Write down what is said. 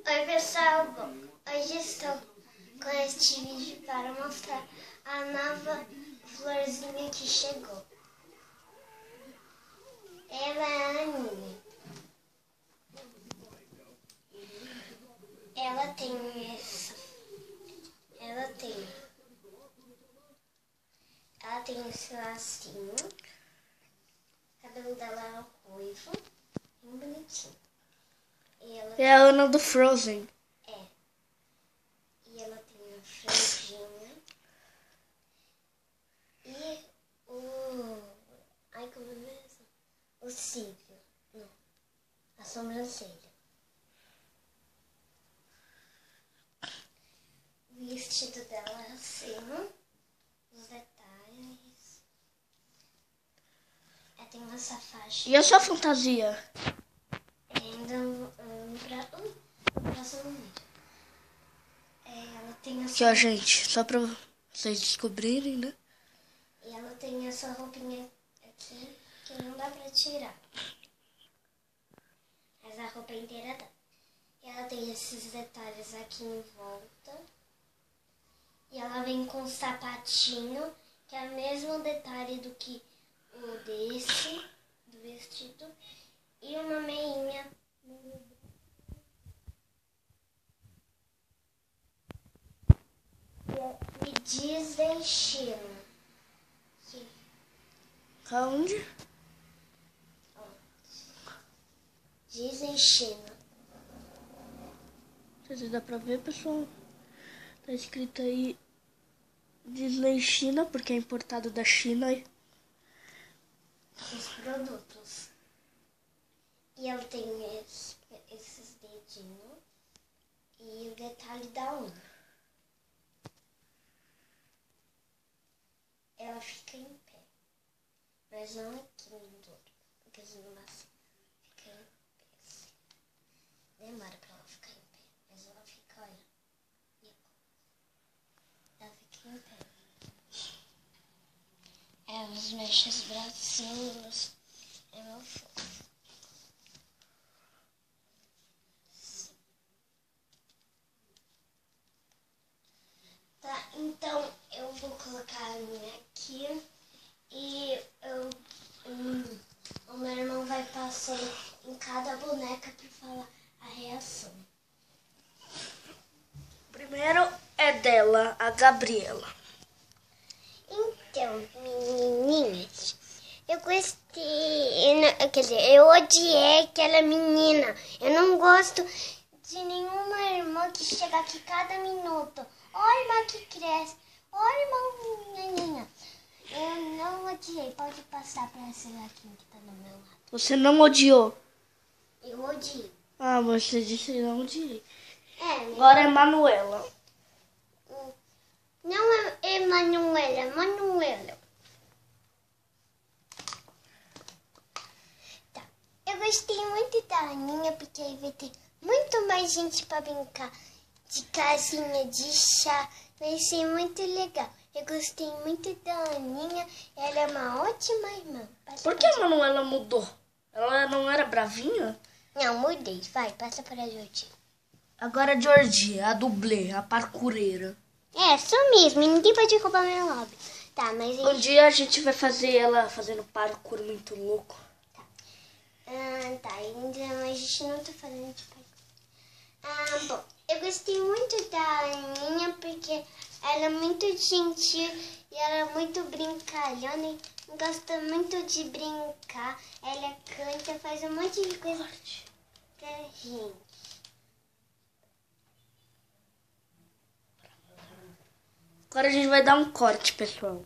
Oi pessoal, hoje estou com este vídeo para mostrar a nova florzinha que chegou. Ela é a Aninha. Ela tem essa. Ela tem esse lacinho. O cabelo dela é ruivo, bem bonitinho. É a Ana do Frozen. É. E ela tem a franjinha. E ai, como é mesmo? O cílio. Não. A sobrancelha. O vestido dela é assim. Os detalhes. Tem essa faixa. E a sua fantasia? Ainda no próximo vídeo. Ela tem essa... Aqui, ó, gente, só pra vocês descobrirem, né? E ela tem essa roupinha aqui que não dá pra tirar. Mas a roupa inteira dá. E ela tem esses detalhes aqui em volta. E ela vem com um sapatinho, que é o mesmo detalhe do que o do vestido. E uma meinha. E Disney China. Aonde? Disney China. Não sei se dá pra ver, pessoal. Tá escrito aí Disney China, porque é importado da China. Os produtos. E ela tem esses dedinhos e o detalhe da unha. Ela fica em pé, mas não aqui no duro, porque as animações fica em pé assim. Demora pra ela ficar em pé, mas ela fica, olha. Ela fica em pé. Ela mexe os bracinhos. É meu fofo. Tá, então eu vou colocar a minha aqui e o meu irmão vai passando em cada boneca para falar a reação. Primeiro é dela, a Gabriela. Então, menininhas, eu gostei, quer dizer, eu odiei aquela menina. Eu não gosto de nenhuma irmã que chega aqui cada minuto. Olha, irmã que cresce. Olha, irmã, menina. Eu não odiei. Pode passar para esse laquinho que tá do meu lado. Você não odiou? Eu odiei. Ah, você disse que não odiei. É, Agora é Manuela. Não é Emanuela, é Manuela. Tá. Eu gostei muito da Aninha, porque aí vai ter muito mais gente para brincar de casinha, de chá. Vai ser muito legal. Eu gostei muito da Aninha. Ela é uma ótima irmã. Por que a Manuela mudou? Ela não era bravinha? Não, mudei. Vai, passa para a Jordi. Agora a Jordi, a dublê, a parkureira. É, só mesmo. Ninguém pode roubar meu hobby. Tá, mas... Um dia a gente vai fazer ela fazendo parkour muito louco. Tá, ainda, mas a gente não tá fazendo de parkour. Bom, eu gostei muito da Aninha porque ela é muito gentil e ela é muito brincalhona e gosta muito de brincar. Ela canta, faz um monte de coisa pra gente. Agora a gente vai dar um corte, pessoal.